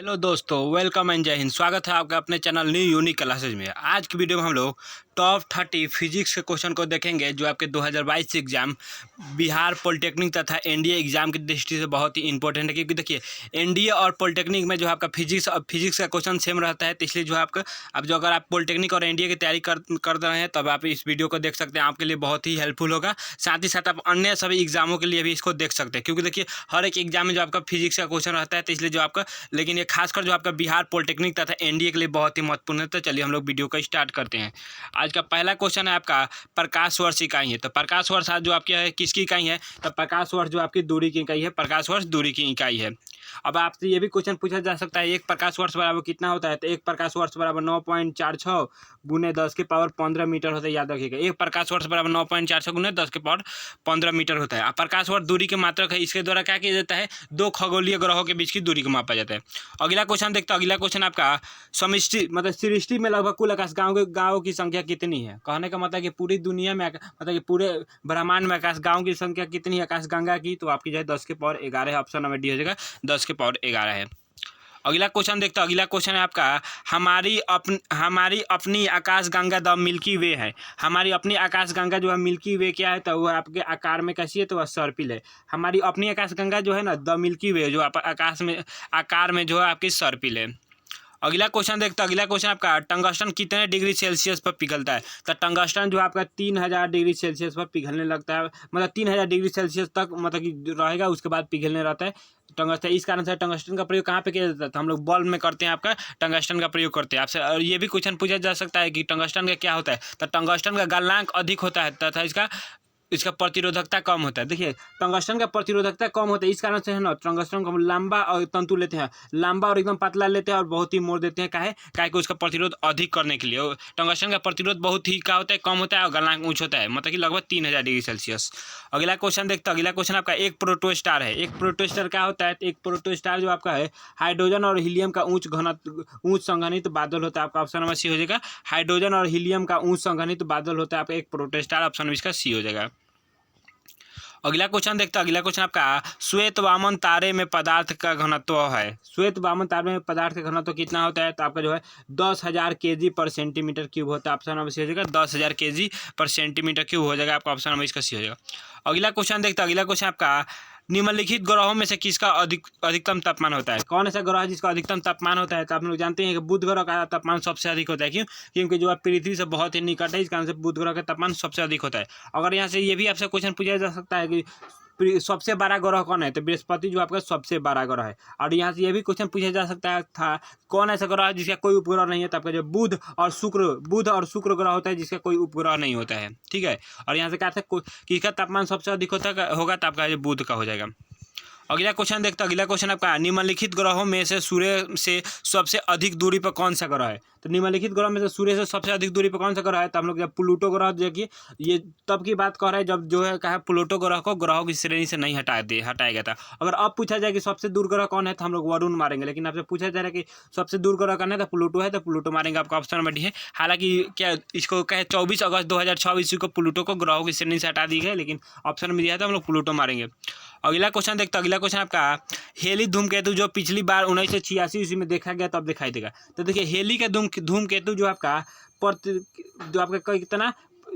Hello दोस्तों, welcome and जय हिंद। स्वागत है आपका अपने चैनल न्यू यूनिक क्लासेज में। आज की वीडियो में हम लोग टॉप 30 फिजिक्स के क्वेश्चन को देखेंगे जो आपके 2022 एग्जाम बिहार पॉलिटेक्निक तथा एनडीए एग्जाम की दृष्टि से बहुत ही इंपॉर्टेंट है। क्योंकि देखिए, एनडीए और पॉलिटेक्निक में जो आपका फिजिक्स का क्वेश्चन सेम रहता है, तो इसलिए जो आपका अब जो अगर आप पॉलिटेक्निक और एनडीए की तैयारी कर रहे हैं तब आप इस वीडियो को देख सकते हैं। आपके लिए बहुत ही हेल्पफुल होगा। साथ ही साथ आप अन्य सभी एग्जामों के लिए भी इसको देख सकते हैं, क्योंकि देखिए हर एक एग्जाम में जो आपका फिजिक्स का क्वेश्चन रहता है, तो इसलिए जो आपका लेकिन ये खासकर जो आपका बिहार पॉलिटेक्निक तथा एनडीए के लिए बहुत ही महत्वपूर्ण है। तो चलिए हम लोग वीडियो को स्टार्ट करते हैं। आज का पहला क्वेश्चन है आपका प्रकाश वर्ष इकाई है। तो प्रकाश वर्ष आज जो आपकी है किसकी इकाई है? तो प्रकाश वर्ष जो आपकी दूरी की इकाई है, प्रकाश वर्ष दूरी की इकाई है। अब आपसे ये भी क्वेश्चन पूछा जा सकता है, एक प्रकाश वर्ष बराबर कितना होता है? तो एक प्रकाश वर्ष बराबर 9.46 गुने 10 के पावर 15 मीटर होता है। याद रखिएगा, एक प्रकाश वर्ष बराबर 9.46 गुने 10 के पावर 15 मीटर होता है। प्रकाश वर्ष दूरी के मात्रक है। इसके द्वारा क्या किया जाता है? दो खगोलीय ग्रहों के बीच की दूरी को मापा जाता है। अगला क्वेश्चन देखते हैं। अगला क्वेश्चन आपका समष्टि मतलब सृष्टि में लगभग कुल आकाश गाँव की संख्या कितनी है? कहने का मतलब कि पूरी दुनिया में मतलब कि पूरे ब्रह्मांड में आकाश गाँव की संख्या कितनी है आकाश गंगा की? तो आपकी जो है 10 के पावर 11 है। ऑप्शन नंबर डी हो जाएगा, 10 के पावर 11 है। अगला क्वेश्चन देखते हैं। अगला क्वेश्चन है आपका हमारी अपनी आकाश गंगा द मिल्की वे है। हमारी अपनी आकाश गंगा जो है मिल्की वे क्या है? तो वो आपके आकार में कैसी है? तो वह सर्पिल है। हमारी अपनी आकाश गंगा जो है ना द मिल्की वे, जो आप आकाश में आकार में जो है आपकी सर्पिल है। अगला क्वेश्चन देखते हैं। अगला क्वेश्चन आपका टंगस्टन कितने डिग्री सेल्सियस पर पिघलता है? तो टंगस्टन जो आपका 3000 डिग्री सेल्सियस पर पिघलने लगता है। मतलब 3000 डिग्री सेल्सियस तक मतलब कि रहेगा, उसके बाद पिघलने रहता है टंगस्टन। इस कारण से टंगस्टन का प्रयोग कहाँ पे किया जाता है? तो हम लोग बल्ब में करते हैं, आपका टंगस्टन का प्रयोग करते हैं आपसे। और ये भी क्वेश्चन पूछा जा सकता है कि टंगस्टन का क्या होता है? तो टंगस्टन का गलनांक अधिक होता है तथा इसका प्रतिरोधकता कम होता है। देखिए, टंगस्टन का प्रतिरोधकता कम होता है, इस कारण से है ना टंगस्टन को हम लंबा और तंतु लेते हैं, लंबा और एकदम पतला लेते हैं और बहुत ही मोड़ देते हैं। काहे कि उसका प्रतिरोध अधिक करने के लिए। टंगस्टन का प्रतिरोध बहुत ही क्या होता है? कम होता है और गलनांक ऊंच होता है, मतलब कि लगभग 3000 डिग्री सेल्सियस। अगला क्वेश्चन देखते हैं। अगला क्वेश्चन आपका एक प्रोटोस्टार है। एक प्रोटोस्टार क्या होता है? एक प्रोटोस्टार जो आपका है हाइड्रोजन और हीलियम का उच्च संघनित बादल होता है। आपका ऑप्शन नंबर सी हो जाएगा, हाइड्रोजन और हीलियम का उच्च संघनित बादल होता है आपका एक प्रोटोस्टार। ऑप्शन नंबर इसका सी हो जाएगा। अगला क्वेश्चन देखते हैं। अगला क्वेश्चन आपका श्वेत वामन तारे में पदार्थ का घनत्व है। श्वेत वामन तारे में पदार्थ का घनत्व कितना होता है? तो आपका जो है 10,000 kg पर सेंटीमीटर क्यूब होता है। ऑप्शन नंबर सी हो जाएगा, 10,000 kg पर सेंटीमीटर क्यूब हो जाएगा। आपका ऑप्शन नंबर इसका सी हो जाएगा। अगला क्वेश्चन देखते हैं। अगला क्वेश्चन आपका निम्नलिखित ग्रहों में से किसका अधिकतम तापमान होता है? कौन ऐसा ग्रह है जिसका अधिकतम तापमान होता है? तो आप लोग जानते हैं कि बुध ग्रह का तापमान सबसे अधिक होता है। क्यों? क्योंकि जो है पृथ्वी से बहुत ही निकट है, इस कारण से बुध ग्रह का तापमान सबसे अधिक होता है। अगर यहाँ से ये भी आपसे क्वेश्चन पूछा जा सकता है कि सबसे बड़ा ग्रह कौन है? तो बृहस्पति जो आपका सबसे बड़ा ग्रह है। और यहाँ से ये भी क्वेश्चन पूछा जा सकता है था कौन ऐसा ग्रह है जिसका कोई उपग्रह नहीं है? तो आपका जो बुध और शुक्र ग्रह होता है जिसका कोई उपग्रह नहीं होता है। ठीक है। और यहाँ से क्या था किसका तापमान सबसे अधिक होगा? तो आपका जो बुध का हो जाएगा। अगला क्वेश्चन देखते हैं। अगला क्वेश्चन आपका निम्नलिखित ग्रहों में से सूर्य से सबसे अधिक दूरी पर कौन सा ग्रह है? तो निम्नलिखित ग्रहों में से सूर्य से सबसे अधिक दूरी पर कौन सा ग्रह है? तो हम लोग जब प्लूटो ग्रह देखिए, ये तब की बात कर रहे हैं जब जो है कहा प्लूटो ग्रह को ग्रहों की श्रेणी से नहीं हटाया गया था। अगर अब पूछा जाए कि सबसे दूर ग्रह कौन है, तो हम लोग वरुण मारेंगे। लेकिन आपसे पूछा जा रहा है कि सबसे दूर ग्रह कौन है, तो प्लूटो है, तो प्लूटो मारेंगे। आपका ऑप्शन नंबर डी है। हालांकि क्या इसको कहे 24 अगस्त 2024 को प्लूटो को ग्रहों की श्रेणी से हटा दी गई, लेकिन ऑप्शन में दिया था हम लोग प्लूटो मारेंगे। अगला क्वेश्चन देखते हैं। अगला क्वेश्चन आपका हेली धूमकेतु जो पिछली बार 1986 में देखा गया तब दिखाई देगा। तो देखिए हेली का धूमकेतु जो आपका कितना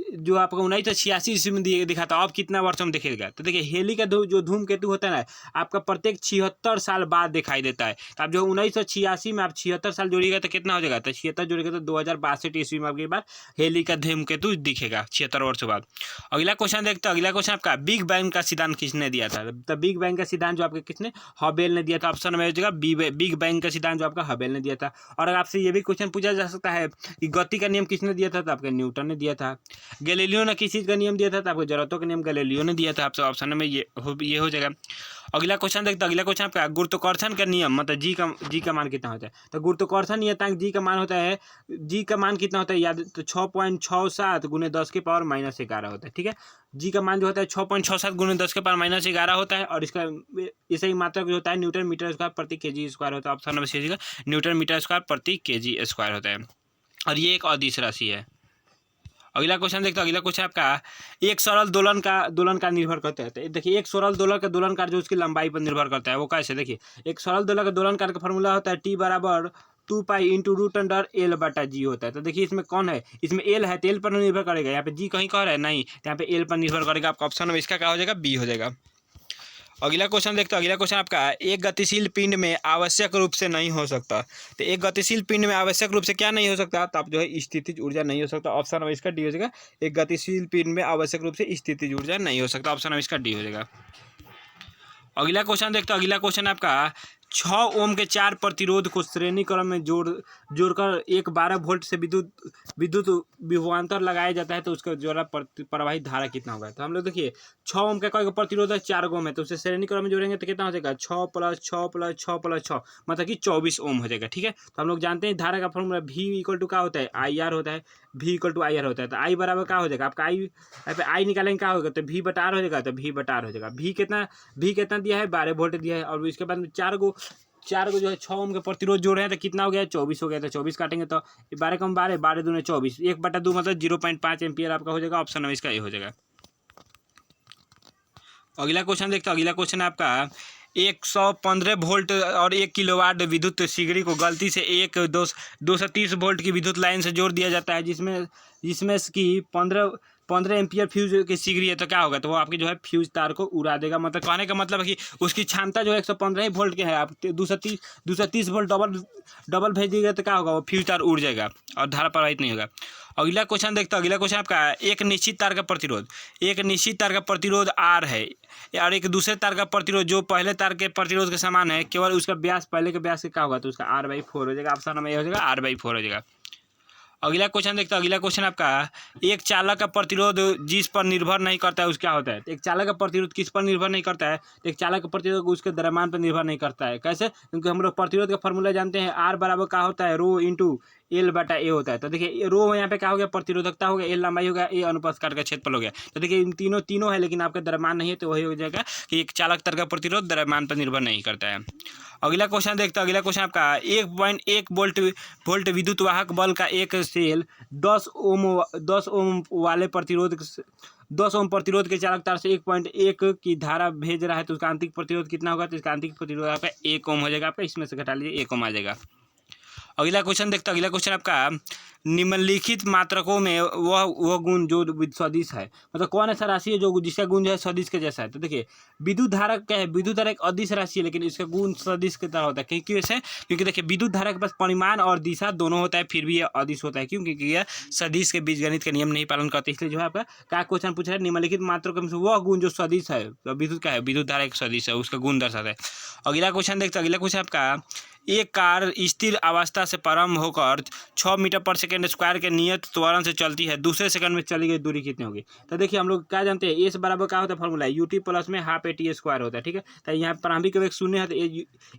जो आपको 1986 में दिखा था, अब कितना वर्ष में दिखेगा? तो देखिए हेली का जो धूमकेतु होता है ना, आपका प्रत्येक 76 साल बाद दिखाई देता है। तो आप जो 1986 में आप 76 साल जोड़िएगा तो कितना हो जाएगा? तो 76 जोड़ेगा तो 2062 ईस्वी में आपकी बार हेली का धूमकेतु दिखेगा 76 वर्ष बाद। अगला क्वेश्चन देखते हैं। अगला क्वेश्चन आपका बिग बैंग का सिद्धांत किसने दिया था? तो बिग बैंग का सिद्धांत जो आपके किसने? हबेल ने दिया था। ऑप्शन में हो जाएगा बिग बैंग का सिद्धांत जो आपका हबेल ने दिया था। और आपसे ये भी क्वेश्चन पूछा जा सकता है कि गति का नियम किसने दिया था? तो आपके न्यूटन ने दिया था। गैलीलियो ने किस चीज़ का नियम दिया था? तो आपको जरूरतों का नियम गैलीलियो ने दिया था। आपसे ऑप्शन में ये हो जाएगा। अगला क्वेश्चन देखते हैं। अगला क्वेश्चन आपका गुरुत्वाकर्षण का नियम मतलब जी का मान कितना होता है? तो गुरुत्वाकर्षण नियतांक जी का मान होता है, जी का मान कितना होता है याद? तो 6.67 गुने 10 के पावर -11 होता है। ठीक है। जी का मान जो होता है 6.67 गुने 10 के पावर -11 होता है। और इसका ऐसे ही मात्रक जो होता है न्यूटन मीटर स्क्वायर प्रति केजी स्क्वायर होता है। ऑप्शन नंबर सी होगा, न्यूटन मीटर स्क्वायर प्रति केजी स्क्वायर होता है। और ये एक अदिश राशि है। अगला क्वेश्चन देखते हो। अगला क्वेश्चन आपका एक सरल दोलन का निर्भर करता है। तो देखिए एक सरल दोलन का दोलनकार जो उसकी लंबाई पर निर्भर करता है वो कैसे, देखिए एक सरल दोलन का दोलनकार का फॉर्मूला होता है टी बराबर 2 pi into root under L बटा जी होता है। तो देखिए इसमें कौन है, इसमें एल है तो एल पर निर्भर करेगा, यहाँ पे जी कहीं कह रहा है नहीं, तो यहाँ पे एल पर निर्भर करेगा। आपका ऑप्शन में इसका क्या हो जाएगा, बी हो जाएगा। अगला क्वेश्चन देखते हो। अगला क्वेश्चन आपका एक गतिशील पिंड में आवश्यक रूप से नहीं हो सकता। तो एक गतिशील पिंड में आवश्यक रूप से क्या नहीं हो सकता, तो आप जो है स्थितिज ऊर्जा नहीं हो सकता। ऑप्शन में इसका डी हो जाएगा। एक गतिशील पिंड में आवश्यक रूप से स्थितिज ऊर्जा नहीं हो सकता। ऑप्शन में इसका डी हो जाएगा। अगला क्वेश्चन देखते हो। अगला क्वेश्चन आपका 6 ओम के 4 प्रतिरोध को श्रेणी क्रम में जोड़कर एक 12 वोल्ट से विद्युत विभवांतर लगाया जाता है तो उसका द्वारा प्रवाहित धारा कितना होगा। तो हम लोग देखिए 6 ओम का कोई प्रतिरोध है 4 ओम है, तो उसे श्रेणी क्रम में जोड़ेंगे तो कितना हो जाएगा 6 + 6 + 6 + 6 मतलब कि 24 ओम हो जाएगा। ठीक है, तो हम लोग जानते हैं धारा का फॉर्मूला V = क्या होता है, IR होता है। V = IR होता है, तो I बराबर क्या हो जाएगा आपका, आई निकालेंगे क्या होगा, तो V/R हो जाएगा। तो V/R हो जाएगा। V कितना दिया है, 12 वोल्ट दिया है। और इसके बाद में चार गो जो है 6 ओम के प्रतिरोध जोड़ रहे हैं तो कितना हो गया, 24 हो गया। तो 24 काटेंगे तो 12 कम 12, 12 दूने 24, 1/2 मतलब 0.5 एम्पियर आपका हो जाएगा। ऑप्शन में इसका ये हो जाएगा। अगला क्वेश्चन देखते हैं। अगला क्वेश्चन आपका 115 वोल्ट और 1 किलोवाट विद्युत सिगड़ी को गलती से 230 वोल्ट की विद्युत लाइन से जोड़ दिया जाता है जिसमें की 15 एम्पियर फ्यूज की सिगड़ी है। तो क्या होगा, तो वो आपकी जो है फ्यूज तार को उड़ा देगा। मतलब कहने का मतलब है कि उसकी क्षमता जो है 115 वोल्ट की है, आप 230 वोल्ट डबल भेज दीजिएगा तो क्या होगा, वो फ्यूज तार उड़ जाएगा और धारा प्रवाहित नहीं होगा। अगला क्वेश्चन देखते हो। अगला क्वेश्चन आपका एक निश्चित तार का प्रतिरोध R है और एक दूसरे तार का प्रतिरोध जो पहले तार के प्रतिरोध के समान है, केवल उसका व्यास पहले के व्यास से क्या होगा, तो उसका R/4 हो जाएगा। ऑप्शन में ये हो जाएगा, R/4 हो जाएगा। अगला क्वेश्चन देखते हो। अगला क्वेश्चन आपका एक चालक का प्रतिरोध जिस पर निर्भर नहीं करता है उसका होता है। तो एक चालक का प्रतिरोध किस पर निर्भर नहीं करता है, तो एक चालक का प्रतिरोध उसके द्रव्यमान पर निर्भर नहीं करता है। कैसे, क्योंकि हम लोग प्रतिरोध का फॉर्मूला जानते हैं, R बराबर क्या होता है, ρ × L/A होता है। तो देखिए रो यहाँ पे क्या हो गया, प्रतिरोधकता हो गया, L लंबाई हो गया, A अनुप्रस्थ काट का क्षेत्रफल हो गया। तो देखिए इन तीनों है लेकिन आपका द्रव्यमान नहीं है, तो वही हो जाएगा कि एक चालक तार का प्रतिरोध द्रव्यमान पर निर्भर नहीं करता है। अगला क्वेश्चन देखते हैं। अगला क्वेश्चन आपका 1.1 वोल्ट विद्युत वाहक बल का एक सेल 10 ओम वाले प्रतिरोध 10 ओम प्रतिरोध के चालक तार से 1.1 की धारा भेज रहा है तो उसका आंतरिक प्रतिरोध कितना होगा, तो इसका आंतरिक प्रतिरोध आपका 1 ओम हो जाएगा। आपका इसमें से घटा लीजिए 1 ओम आ जाएगा। अगला क्वेश्चन देखते हैं। अगला क्वेश्चन आपका निम्नलिखित मात्रकों में वह गुण जो सदिश है, मतलब कौन ऐसा राशि है जो जिसका गुण जो है सदिश के जैसा है। तो देखिए विद्युत धारा क्या है, विद्युत धारा एक अदिश राशि है लेकिन इसका गुण सदिश की तरह होता है। क्योंकि देखिए विद्युत धारा के पास परिमाण और दिशा दोनों होता है, फिर भी यह अदिश होता है। क्योंकि यह सदिश के बीजगणित के नियम नहीं पालन करते, इसलिए जो है आपका क्या क्वेश्चन पूछा है, निम्नलिखित मात्रकों में वह गुण जो सदिश है, तो विद्युत का है, विद्युत धारा एक सदिश है, उसका गुण दर्शाता है। अगला क्वेश्चन देखते हैं। अगला क्वेश्चन आपका एक कार स्थिर अवस्था से प्रारंभ होकर 6 मीटर पर सेकेंड स्क्वायर के नियत त्वरण से चलती है, दूसरे सेकंड में चली गई दूरी कितनी होगी। तो देखिए हम लोग क्या जानते हैं, एस बराबर क्या होता है फॉर्मूला, UT प्लस में हाफ AT² होता है। ठीक है, तो यहाँ प्रारंभिक वेग 0 है, तो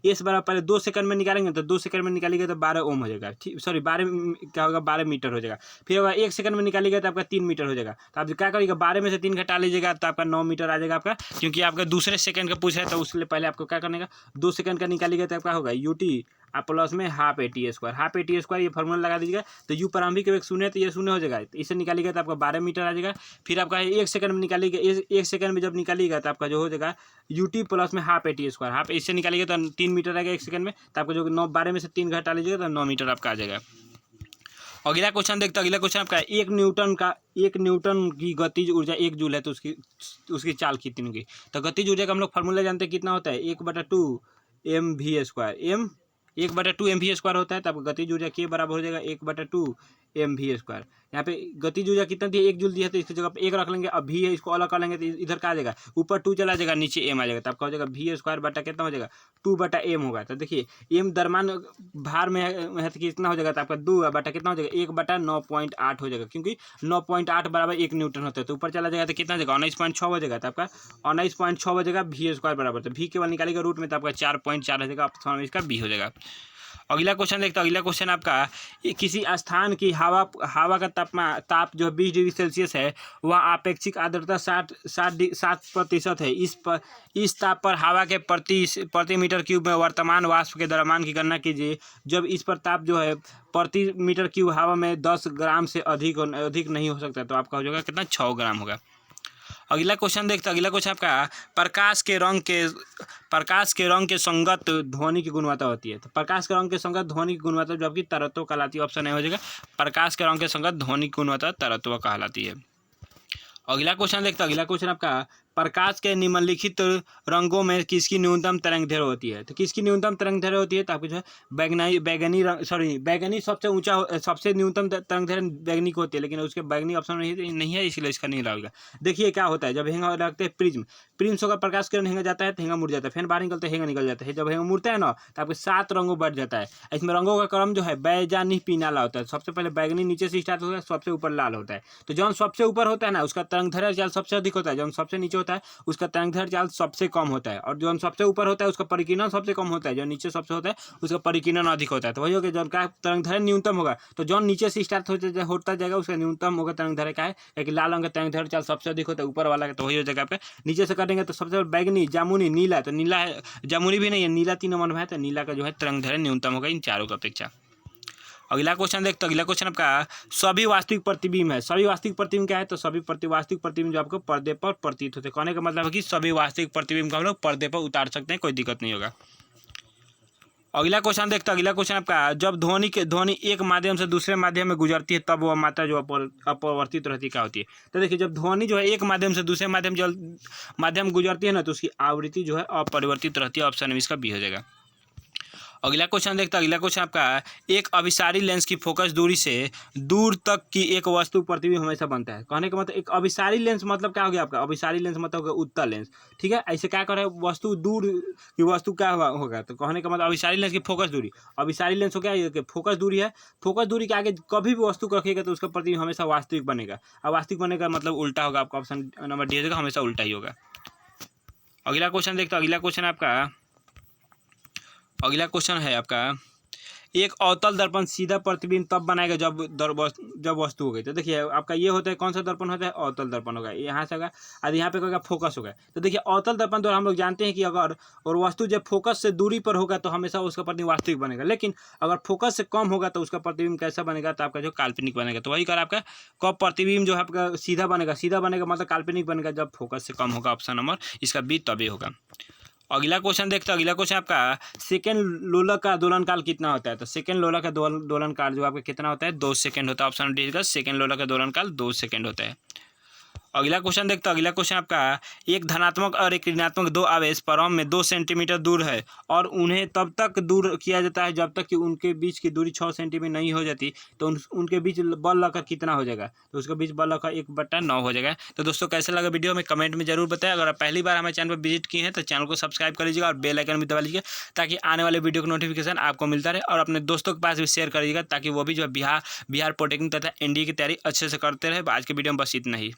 एस बराबर पहले 2 सेकंड में निकालेंगे तो 2 सेकंड में निकालेंगे तो 12 ओम हो जाएगा। सॉरी 12 क्या होगा, 12 मीटर हो जाएगा। फिर होगा 1 सेकंड में निकालेगा तो आपका 3 मीटर हो जाएगा। तो आप क्या करिएगा, 12 में से 3 घटा लीजिएगा तो आपका 9 मीटर आ जाएगा आपका। क्योंकि आपका दूसरे सेकंड का पूछा है तो उसके लिए पहले आपको क्या करने का, 2 सेकंड का निकालिएगा तो आपका होगा UT प्लस में हाफ AT²। ये फॉर्मूला लगा दीजिएगा तो U प्रारंभिक वेग 0 है तो ये 0 हो जाएगा। इसे निकालिएगा तो आपका 12 मीटर आ जाएगा। फिर आपका 1 सेकंड में निकालिएगा, 1 सेकंड में जब निकालिएगा तो आपका जो हो जाएगा UT प्लस में हाफ AT²। हाफ इससे निकालिएगा तो 3 मीटर आएगा 1 सेकंड में। तो आपका जो 12 में से 3 घटा लीजिएगा तो 9 मीटर आपका आ जाएगा। अगला क्वेश्चन देखते हैं। अगला क्वेश्चन आपका 1 न्यूटन की गतिज ऊर्जा 1 जूल है तो उसकी चाल कितनी होगी। तो गतिज ऊर्जा का हम लोग फॉर्मूला जानते हैं कितना होता है, 1/2 mv²। 1/2 mv² होता है, तब गतिज ऊर्जा के बराबर हो जाएगा 1/2 mv²। यहाँ पे गतिज ऊर्जा कितना दी है, 1 जूल दी है तो इसकी जगह पे 1 रख लेंगे। अब भी है, इसको अलग कर लेंगे तो इधर का आ जाएगा, ऊपर 2 चला जाएगा, नीचे m आ जाएगा। तब क्या हो जाएगा, v² बटा कितना हो जाएगा, 2/m होगा। तो देखिए m द्रव्यमान भार में है तो कितना हो जाएगा, तो आपका 2 बटा कितना हो जाएगा, 1/9.8 हो जाएगा। क्योंकि 9.8 बराबर 1 न्यूटन होता है तो ऊपर चला जाएगा तो कितना हो जाएगा, 19.6 हो जाएगा। तो आपका 19.6 हो जाएगा v² बराबर। तो v केवल निकालेगा रूट में तो आपका 4.4 हो जाएगा। ऑप्शन इसका बी हो जाएगा। अगला क्वेश्चन देखते हैं। अगला क्वेश्चन आपका किसी स्थान की हवा का ताप जो 20 डिग्री सेल्सियस है वह आपेक्षिक आर्द्रता 60% है। इस ताप पर हवा के प्रति मीटर क्यूब में वर्तमान वाष्प के द्रव्यमान की गणना कीजिए जब इस पर ताप जो है प्रति मीटर क्यूब हवा में 10 ग्राम से अधिक नहीं हो सकता। तो आपका हो जाएगा कितना, 6 ग्राम होगा। अगला क्वेश्चन देखते हैं। अगला क्वेश्चन आपका प्रकाश के रंग के संगत ध्वनि की गुणवत्ता होती है। तो प्रकाश के रंग के संगत ध्वनि की गुणवत्ता जबकि तरत्व कहलाती है। ऑप्शन ए हो जाएगा, प्रकाश के रंग के संगत ध्वनि की गुणवत्ता तरत्व कहलाती है। अगला क्वेश्चन देखते हैं। अगला क्वेश्चन आपका प्रकाश के निम्नलिखित रंगों में किसकी न्यूनतम तरंगदैर्घ्य होती है। तो किसकी न्यूनतम तरंगदैर्घ्य होती है, तो आपको जो है बैगनी सबसे ऊंचा, सबसे न्यूनतम तरंगदैर्घ्य बैगनी को होती है, लेकिन उसके बैगनी ऑप्शन नहीं है, इसलिए इसका नहीं लगेगा। देखिए क्या होता है, जब हेंगा लगते हैं प्रिज्म से होकर प्रकाश किरण हेंगा जाता है तो हेंगा मुड़ जाता है, फिर बाहर निकलते हेंगा निकल जाता है। जब हेंगा मुड़ता है ना तो आपके 7 रंगों बढ़ जाता है। इसमें रंगों का क्रम जो है बैजानी पीनाला होता है। सबसे पहले बैगनी नीचे से स्टार्ट होता है, सबसे ऊपर लाल होता है। तो जौन सबसे ऊपर होता है ना उसका तरंगदैर्घ्य चाल सबसे अधिक होता है, जौन सबसे नीचे होता है उसका तरंगदैर्घ्य चाल सबसे कम होता है, और जो सबसे ऊपर होता है उसका परिकीर्णन सबसे कम होता है, जो नीचे सबसे होता है उसका परिकीर्णन अधिक होता है। तो वही होगा, जो का तरंगदैर्घ्य न्यूनतम होगा तो जो नीचे से स्टार्ट होता जाएगा उसका न्यूनतम होगा तरंगदैर्घ्य का है, क्योंकि लाल रंग का तरंगदैर्घ्य चाल सबसे अधिक होता है ऊपर वाला का। तो वही हो जाएगा आपका, नीचे से करेंगे तो सबसे बैगनी, जामुनी, नीला। तो नीला है, जामुनी भी नहीं है, नीला 3 नंबर में है, तो नीला का जो है तरंगदैर्घ्य न्यूनतम होगा इन चारों की अपेक्षा। अगला क्वेश्चन देखते हैं। अगला क्वेश्चन आपका सभी वास्तविक प्रतिबिंब है। सभी वास्तविक प्रतिबिंब क्या है, तो सभी वास्तविक प्रतिबिंब जो आपको पर्दे पर प्रतीत होते हैं। कहने का मतलब है कि सभी वास्तविक प्रतिबिंब को हम लोग पर्दे पर उतार सकते हैं, कोई दिक्कत नहीं होगा। अगला क्वेश्चन देखते हैं। अगला क्वेश्चन आपका जब ध्वनि एक माध्यम से दूसरे माध्यम में गुजरती है तब वह मात्रा जो अपरिवर्तित रहती क्या होती है। तो देखिए, जब ध्वनि जो है एक माध्यम से दूसरे माध्यम गुजरती है ना तो उसकी आवृत्ति जो है अपरिवर्तित रहती है। ऑप्शन में इसका बी हो जाएगा। अगला क्वेश्चन देखते हैं। अगला क्वेश्चन आपका एक अभिसारी लेंस की फोकस दूरी से दूर तक की एक वस्तु प्रतिबिंब हमेशा बनता है। कहने का मतलब एक अभिसारी लेंस मतलब क्या हो गया आपका, अभिसारी लेंस मतलब होगा उत्तल लेंस। ठीक है, ऐसे क्या करे वस्तु दूर की वस्तु क्या होगा, तो कहने का मतलब अभिसारी लेंस की फोकस दूरी, अभिसारी लेंस हो क्या, फोकस दूरी है, फोकस दूरी के आगे कभी भी वस्तु रखिएगा तो उसका प्रतिबिंब हमेशा वास्तविक बनेगा। अब वास्तविक बनेगा मतलब उल्टा होगा, आपका ऑप्शन नंबर डी हो जाएगा, हमेशा उल्टा ही होगा। अगला क्वेश्चन देखते हैं। अगला क्वेश्चन है आपका एक अवतल दर्पण सीधा प्रतिबिंब तब बनाएगा जब वस्तु हो गई। तो देखिए आपका ये होता है, कौन सा दर्पण होता है, अवतल दर्पण होगा, यहाँ से होगा और यहाँ पे होगा फोकस होगा। तो देखिए अवतल दर्पण द्वारा हम लोग जानते हैं कि अगर और वस्तु जब फोकस से दूरी पर होगा तो हमेशा उसका प्रतिबिंब वास्तविक बनेगा, लेकिन अगर फोकस से कम होगा तो उसका प्रतिबिंब कैसा बनेगा, तो आपका जो काल्पनिक बनेगा। तो वही कर आपका कब प्रतिबिंब जो है आपका सीधा बनेगा मतलब काल्पनिक बनेगा जब फोकस से कम होगा। ऑप्शन नंबर इसका बी तभी होगा। अगला क्वेश्चन देखते हैं। अगला क्वेश्चन आपका सेकेंड लोलक का दोलनकाल कितना होता है। तो सेकेंड लोलक का दोलनकाल जो आपका कितना होता है, 2 सेकेंड होता है। ऑप्शन डी का सेकेंड लोलक का दोलनकाल 2 सेकेंड होता है। अगला क्वेश्चन देखते हैं। अगला क्वेश्चन आपका एक धनात्मक और एक ऋणात्मक 2 आवेश परम में 2 सेंटीमीटर दूर है और उन्हें तब तक दूर किया जाता है जब तक कि उनके बीच की दूरी 6 सेंटीमीटर नहीं हो जाती। तो उनके बीच बल लगाकर कितना हो जाएगा, तो उसके बीच बल लगाकर 1/9 हो जाएगा। तो दोस्तों कैसा लगा वीडियो में कमेंट में जरूर बताएं। अगर आप पहली बार हमारे चैनल पर विजिट किए हैं तो चैनल को सब्सक्राइब कर लीजिएगा और बेल आइकन भी दबा लीजिएगा ताकि आने वाले वीडियो का नोटिफिकेशन आपको मिलता रहे, और अपने दोस्तों के पास भी शेयर करिएगा ताकि वो भी जो है बिहार पॉलिटेक्निक तथा एनडीए की तैयारी अच्छे से करते रहे। आज के वीडियो में बस इतना ही।